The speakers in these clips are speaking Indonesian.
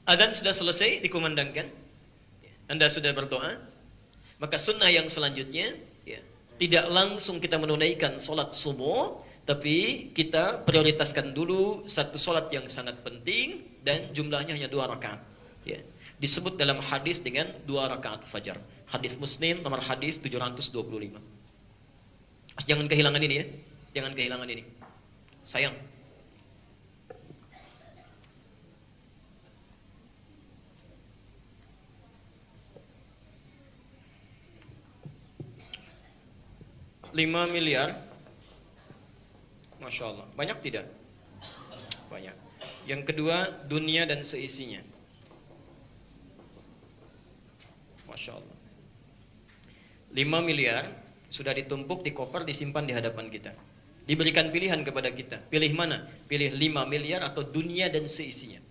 Adzan sudah selesai dikumandangkan, Anda sudah berdoa, maka sunnah yang selanjutnya, ya, tidak langsung kita menunaikan sholat subuh, tapi kita prioritaskan dulu satu sholat yang sangat penting dan jumlahnya hanya 2 rakaat. Ya. Disebut dalam hadis dengan 2 rakaat fajar. Hadis Muslim nomor hadis 725. Jangan kehilangan ini ya, jangan kehilangan ini. Sayang. $5 miliar, Masya Allah. Banyak tidak? Banyak. Yang kedua, dunia dan seisinya. Masya Allah. 5 miliar sudah ditumpuk di koper, disimpan di hadapan kita. Diberikan pilihan kepada kita. Pilih mana? Pilih 5 miliar atau dunia dan seisinya.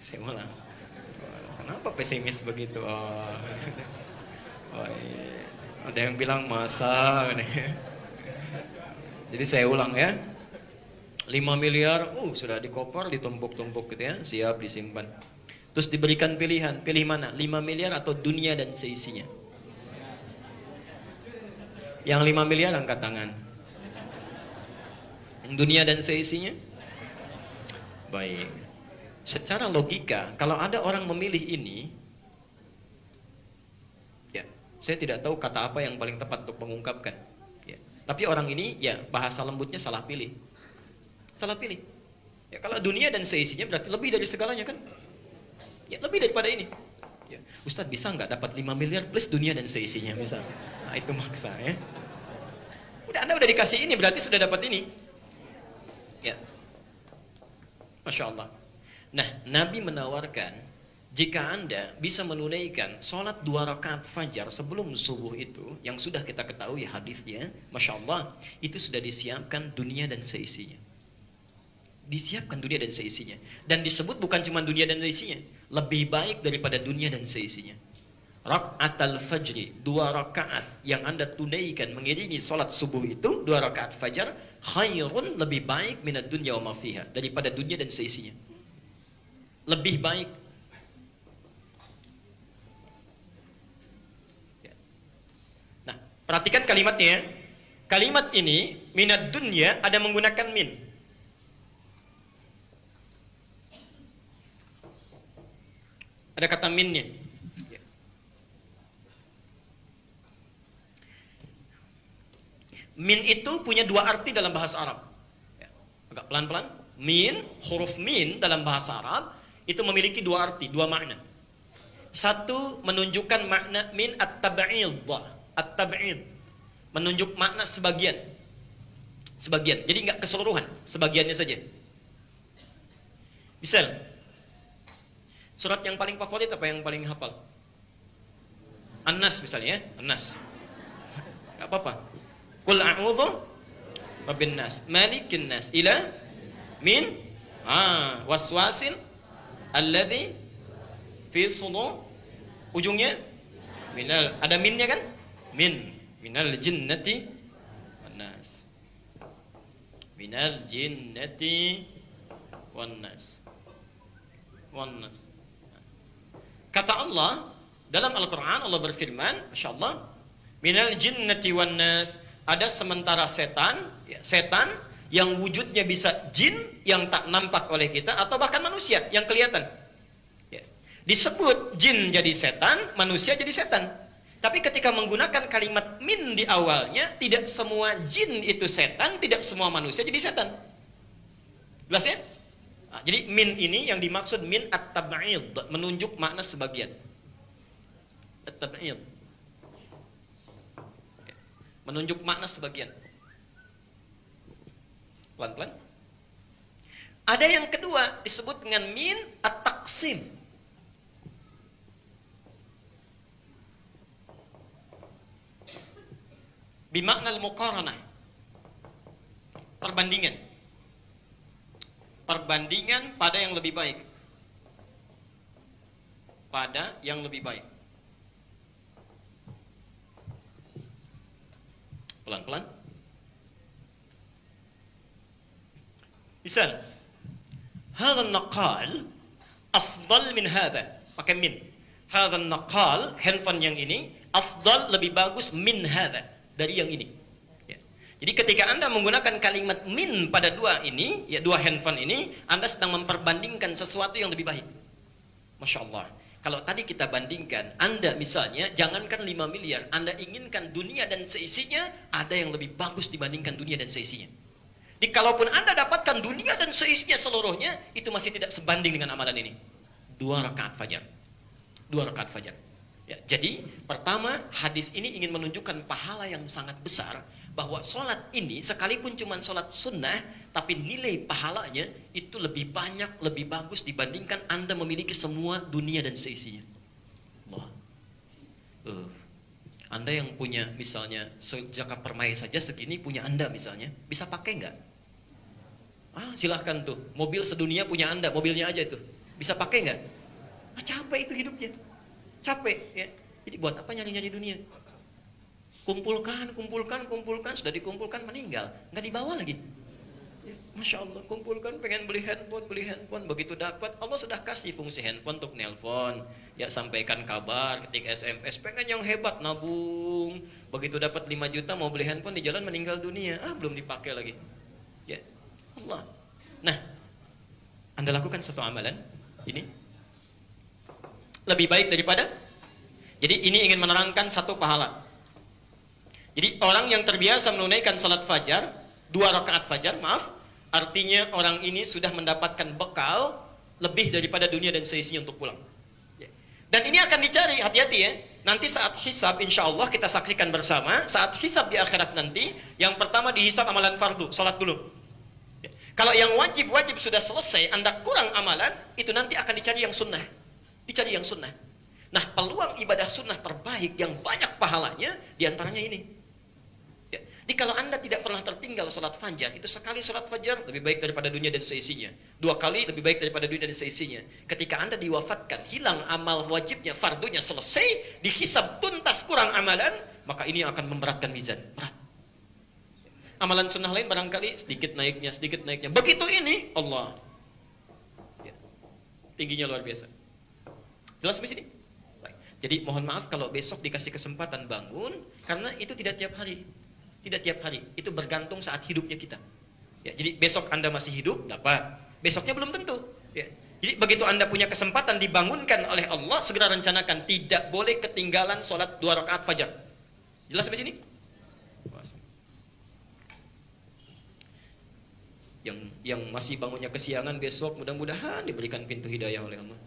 Saya ulang. Kenapa pesimis begitu? Iya. Ada yang bilang masa. Jadi saya ulang ya. 5 miliar, sudah di koper, ditumpuk-tumpuk gitu ya, siap disimpan. Terus diberikan pilihan, pilih mana? 5 miliar atau dunia dan seisinya? Yang 5 miliar angkat tangan. Yang dunia dan seisinya? Baik. Secara logika, kalau ada orang memilih ini, ya, saya tidak tahu kata apa yang paling tepat untuk mengungkapkan. Ya. Tapi orang ini, ya, bahasa lembutnya salah pilih. Salah pilih. Ya, kalau dunia dan seisinya berarti lebih dari segalanya kan? Ya, lebih daripada ini. Ya. Ustadz, bisa nggak dapat 5 miliar plus dunia dan seisinya misal? Nah, itu maksa ya. Anda udah dikasih ini, berarti sudah dapat ini. Ya. Masya Allah. Nah, Nabi menawarkan, jika Anda bisa menunaikan sholat 2 rakaat fajar sebelum subuh itu, yang sudah kita ketahui hadisnya, Masya Allah, itu sudah disiapkan dunia dan seisinya. Disiapkan dunia dan seisinya. Dan disebut bukan cuma dunia dan seisinya, lebih baik daripada dunia dan seisinya. Rak'atal fajri, 2 rakaat yang Anda tunaikan mengiringi sholat subuh itu, 2 rakaat fajar, khairun, lebih baik minad dunya wa ma fiha, daripada dunia dan seisinya. Lebih baik. Nah, perhatikan kalimatnya. Kalimat ini, minad dunya, ada menggunakan min. Ada kata minnya. Min itu punya 2 arti dalam bahasa Arab. Agak pelan-pelan. Min, huruf min dalam bahasa Arab itu memiliki 2 arti, 2 makna. Satu, menunjukkan makna min at-tab'id. At-tab'id. Menunjuk makna sebagian. Sebagian. Jadi enggak keseluruhan, sebagiannya saja. Misal, surat yang paling favorit apa yang paling hafal? An-Nas misalnya ya, An-Nas. Enggak apa-apa. Qul a'udzu rabbin nas, malikin nas, ila min waswasil alladzi fi sudur. Ujungnya minal, ada minnya kan? Minal jinnati wan nas. Minal jinnati wan nas. Kata Allah dalam Al-Qur'an, Allah berfirman, masyaallah, minal jinnati wan nas, ada sementara setan, ya, setan yang wujudnya bisa jin yang tak nampak oleh kita, atau bahkan manusia yang kelihatan. Ya. Disebut jin jadi setan, manusia jadi setan. Tapi ketika menggunakan kalimat min di awalnya, tidak semua jin itu setan, tidak semua manusia jadi setan. Jelas ya? Nah, jadi min ini yang dimaksud min at-tab'id, menunjuk makna sebagian. At-tab'id, menunjuk makna sebagian. Pelan-pelan. Ada yang kedua disebut dengan min at-taqsim. Bimakna al-muqaranah. Perbandingan. Perbandingan pada yang lebih baik. Pada yang lebih baik. Pelan-pelan. Misal, Hadha naqal afdal min hadha. Pakai min. Hadha naqal, handphone yang ini, afdal, lebih bagus, min hadha, dari yang ini. Ya. Jadi ketika Anda menggunakan kalimat min pada dua ini, ya dua handphone ini, Anda sedang memperbandingkan sesuatu yang lebih baik. Masya Allah. Kalau tadi kita bandingkan, Anda misalnya, jangankan 5 miliar, Anda inginkan dunia dan seisinya, ada yang lebih bagus dibandingkan dunia dan seisinya. Jadi kalaupun Anda dapatkan dunia dan seisinya seluruhnya, itu masih tidak sebanding dengan amalan ini. 2 rakaat fajar. 2 rakaat fajar. Ya, jadi pertama, hadis ini ingin menunjukkan pahala yang sangat besar, bahwa sholat ini sekalipun cuma sholat sunnah, tapi nilai pahalanya itu lebih banyak, lebih bagus dibandingkan Anda memiliki semua dunia dan seisinya. Wah. Anda yang punya misalnya zakat permai saja segini punya Anda misalnya, bisa pakai nggak? Silahkan tuh, mobil sedunia punya Anda, mobilnya aja itu, bisa pakai nggak? Capek itu hidupnya, capek ya. Jadi buat apa nyari-nyari dunia? Kumpulkan, sudah dikumpulkan meninggal, nggak dibawa lagi. Ya, Masya Allah, kumpulkan, pengen beli handphone, begitu dapat, Allah sudah kasih fungsi handphone untuk nelpon, ya sampaikan kabar, ketik SMS, pengen yang hebat, nabung, begitu dapat 5 juta mau beli handphone, di jalan meninggal dunia, belum dipakai lagi. Ya, Allah. Nah, Anda lakukan satu amalan ini lebih baik daripada. Jadi ini ingin menerangkan satu pahala. Jadi orang yang terbiasa menunaikan salat fajar, 2 rakaat fajar, artinya orang ini sudah mendapatkan bekal lebih daripada dunia dan seisinya untuk pulang. Dan ini akan dicari, hati-hati ya. Nanti saat hisab, insya Allah kita saksikan bersama, saat hisab di akhirat nanti, yang pertama dihisab amalan fardu, salat dulu. Kalau yang wajib-wajib sudah selesai, Anda kurang amalan, itu nanti akan dicari yang sunnah. Dicari yang sunnah. Nah, peluang ibadah sunnah terbaik yang banyak pahalanya, diantaranya ini. Ya. Jadi kalau Anda tidak pernah tertinggal salat fajar, itu sekali salat fajar lebih baik daripada dunia dan seisinya. 2 kali lebih baik daripada dunia dan seisinya. Ketika Anda diwafatkan, hilang amal wajibnya, fardunya selesai, dihisab tuntas kurang amalan, maka ini akan memberatkan mizan. Berat. Amalan sunnah lain barangkali sedikit naiknya. Begitu ini, Allah. Ya. Tingginya luar biasa. Jelas di sini? Baik. Jadi mohon maaf kalau besok dikasih kesempatan bangun, karena itu tidak tiap hari. Tidak tiap hari. Itu bergantung saat hidupnya kita. Ya, jadi besok Anda masih hidup, dapat. Besoknya belum tentu. Ya. Jadi begitu Anda punya kesempatan dibangunkan oleh Allah, segera rencanakan. Tidak boleh ketinggalan sholat 2 rakaat fajar. Jelas sampai sini? Yang masih bangunnya kesiangan besok, mudah-mudahan diberikan pintu hidayah oleh Allah.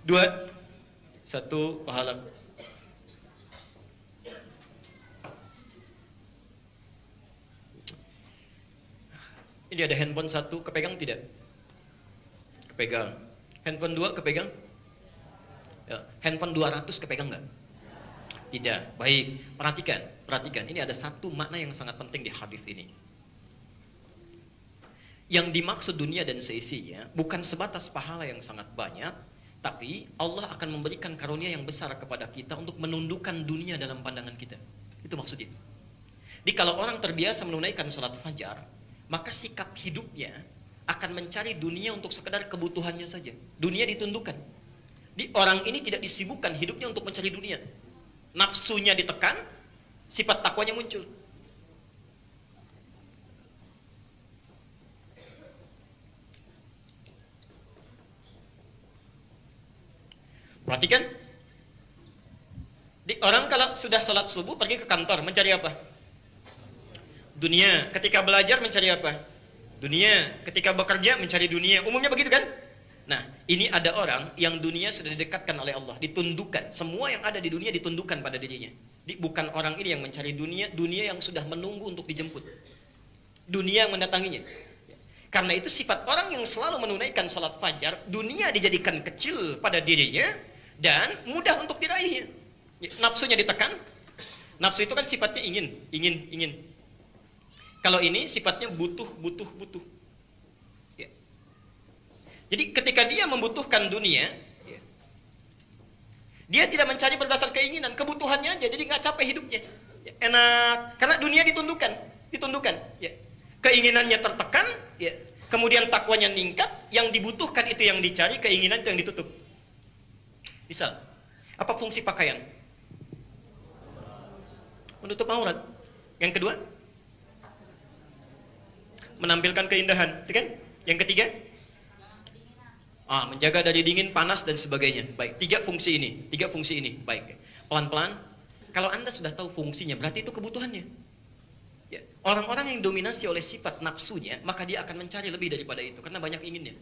Dua, satu pahala. Ini ada handphone 1, kepegang tidak? Kepegang. Handphone 2, kepegang? Ya. Handphone 200, kepegang nggak? Tidak. Baik. Perhatikan. Ini ada satu makna yang sangat penting di hadis ini. Yang dimaksud dunia dan seisinya bukan sebatas pahala yang sangat banyak, tapi Allah akan memberikan karunia yang besar kepada kita untuk menundukkan dunia dalam pandangan kita. Itu maksudnya. Jadi kalau orang terbiasa menunaikan salat fajar, maka sikap hidupnya akan mencari dunia untuk sekedar kebutuhannya saja. Dunia ditundukkan. Di orang ini tidak disibukkan hidupnya untuk mencari dunia. Nafsunya ditekan, sifat takwanya muncul. Perhatikan. Di orang kalau sudah salat subuh pergi ke kantor mencari apa? Dunia. Ketika belajar mencari apa? Dunia. Ketika bekerja mencari dunia. Umumnya begitu kan? Nah, ini ada orang yang dunia sudah didekatkan oleh Allah, ditundukkan. Semua yang ada di dunia ditundukkan pada dirinya. Bukan orang ini yang mencari dunia, dunia yang sudah menunggu untuk dijemput. Dunia yang mendatanginya. Karena itu sifat orang yang selalu menunaikan salat fajar, dunia dijadikan kecil pada dirinya dan mudah untuk diraihnya. Nafsunya ditekan. Nafsu itu kan sifatnya ingin. Kalau ini sifatnya butuh. Jadi ketika dia membutuhkan dunia, dia tidak mencari berdasar keinginan, kebutuhannya aja, jadi nggak capek hidupnya. Enak, karena dunia ditundukkan. ditundukkan. Ya. Keinginannya tertekan, ya. Kemudian takwanya meningkat, yang dibutuhkan itu yang dicari, keinginan itu yang ditutup. Misal, apa fungsi pakaian? Menutup aurat. Yang kedua, menampilkan keindahan, kan? Yang ketiga, menjaga dari dingin, panas dan sebagainya. Baik, tiga fungsi ini, baik. Pelan-pelan, kalau Anda sudah tahu fungsinya, berarti itu kebutuhannya. Ya. Orang-orang yang dominasi oleh sifat nafsunya, maka dia akan mencari lebih daripada itu, karena banyak inginnya.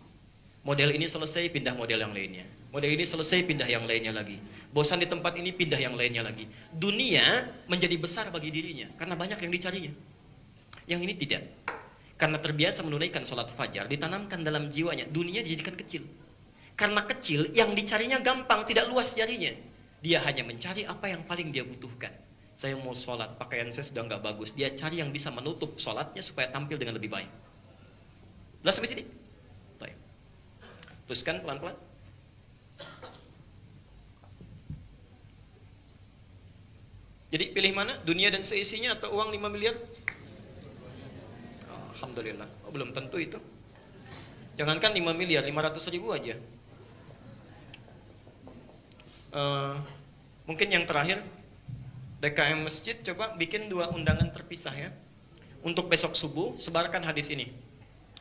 Model ini selesai, pindah model yang lainnya. Model ini selesai, pindah yang lainnya lagi. Bosan di tempat ini, pindah yang lainnya lagi. Dunia menjadi besar bagi dirinya, karena banyak yang dicarinya. Yang ini tidak. Karena terbiasa menunaikan sholat fajar, ditanamkan dalam jiwanya, dunia dijadikan kecil. Karena kecil, yang dicarinya gampang, tidak luas jarinya. Dia hanya mencari apa yang paling dia butuhkan. Saya mau sholat, pakaian saya sudah nggak bagus. Dia cari yang bisa menutup sholatnya supaya tampil dengan lebih baik. Jelas sampai sini? Baik. Teruskan pelan-pelan. Jadi pilih mana? Dunia dan seisinya atau uang 5 miliar? Alhamdulillah. Belum tentu itu. Jangankan 5 miliar, 500 ribu aja. Mungkin yang terakhir, DKM Masjid coba bikin 2 undangan terpisah ya. Untuk besok subuh, sebarkan hadis ini.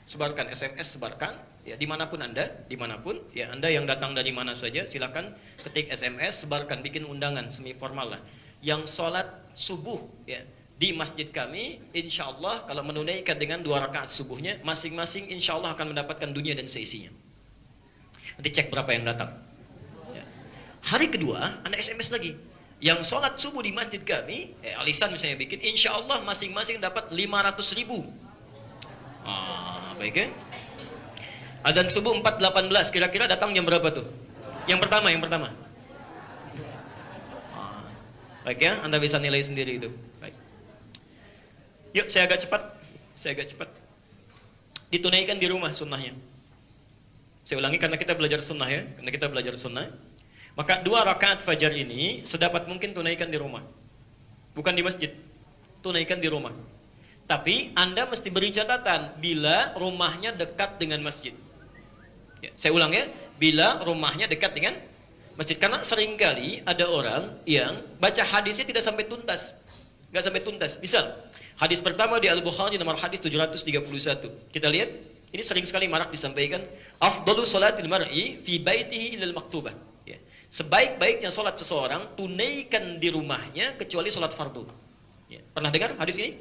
Sebarkan SMS, sebarkan. Ya, dimanapun Anda, dimanapun. Ya, Anda yang datang dari mana saja, silakan ketik SMS, sebarkan, bikin undangan semi formal lah. Yang sholat subuh ya di masjid kami, insya Allah kalau menunaikan dengan 2 rakaat subuhnya, masing-masing insya Allah akan mendapatkan dunia dan seisinya. Nanti cek berapa yang datang. Ya. Hari kedua, Anda SMS lagi. Yang sholat subuh di masjid kami, Alisan misalnya bikin, insya Allah masing-masing dapat 500 ribu. Baik ya. Adzan subuh 4.18, kira-kira datang jam berapa tuh? Yang pertama. Baik ya, Anda bisa nilai sendiri itu. Baik. Yuk, saya agak cepat. Ditunaikan di rumah sunnahnya. Saya ulangi karena kita belajar sunnah ya, Maka 2 rakaat fajar ini sedapat mungkin tunaikan di rumah. Bukan di masjid. Tunaikan di rumah. Tapi Anda mesti beri catatan bila rumahnya dekat dengan masjid. Ya, saya ulang ya, bila rumahnya dekat dengan masjid. Karena seringkali ada orang yang baca hadisnya tidak sampai tuntas. Nggak sampai tuntas. Misal, hadis pertama di Al-Bukhari nomor hadis 731. Kita lihat, ini sering sekali marak disampaikan. Afdalu salatil mar'i fi baitihi ilal maktubah. Ya. Sebaik-baiknya salat seseorang tunaikan di rumahnya kecuali salat fardu. Ya. Pernah dengar hadis ini?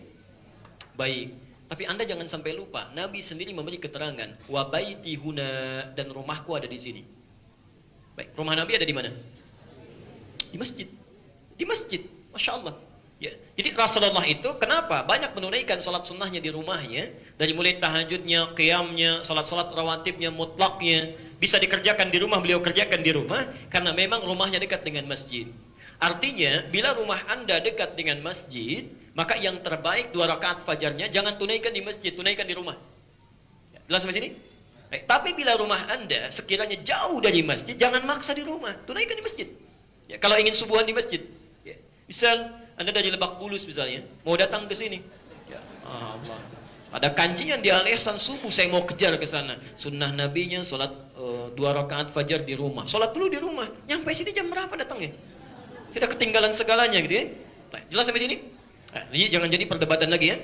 Baik. Tapi Anda jangan sampai lupa, Nabi sendiri memberi keterangan, wa baiti huna, dan rumahku ada di sini. Baik, rumah Nabi ada di mana? Di masjid. Di masjid. Masya Allah. Ya. Jadi Rasulullah itu kenapa banyak menunaikan salat sunnahnya di rumahnya, dari mulai tahajudnya, qiyamnya, salat-salat rawatibnya, mutlaknya, bisa dikerjakan di rumah, beliau kerjakan di rumah, karena memang rumahnya dekat dengan masjid. Artinya, bila rumah Anda dekat dengan masjid, maka yang terbaik 2 rakaat fajarnya jangan tunaikan di masjid, tunaikan di rumah. Ya, jelas sampai sini? Tapi bila rumah Anda sekiranya jauh dari masjid, jangan maksa di rumah, tunaikan di masjid. Ya, kalau ingin subuhan di masjid, ya. Misal Anda dari Lebak Bulus misalnya, mau datang ke sini, ya, Allah. Ada kancing yang di Al-Ihsan subuh, saya mau kejar ke sana. Sunnah nabinya salat 2 rakaat fajar di rumah. Salat dulu di rumah. Nyampe sini jam berapa datangnya? Kita ketinggalan segalanya gitu ya. Nah, jelas sampai sini? Nah, jadi jangan jadi perdebatan lagi ya.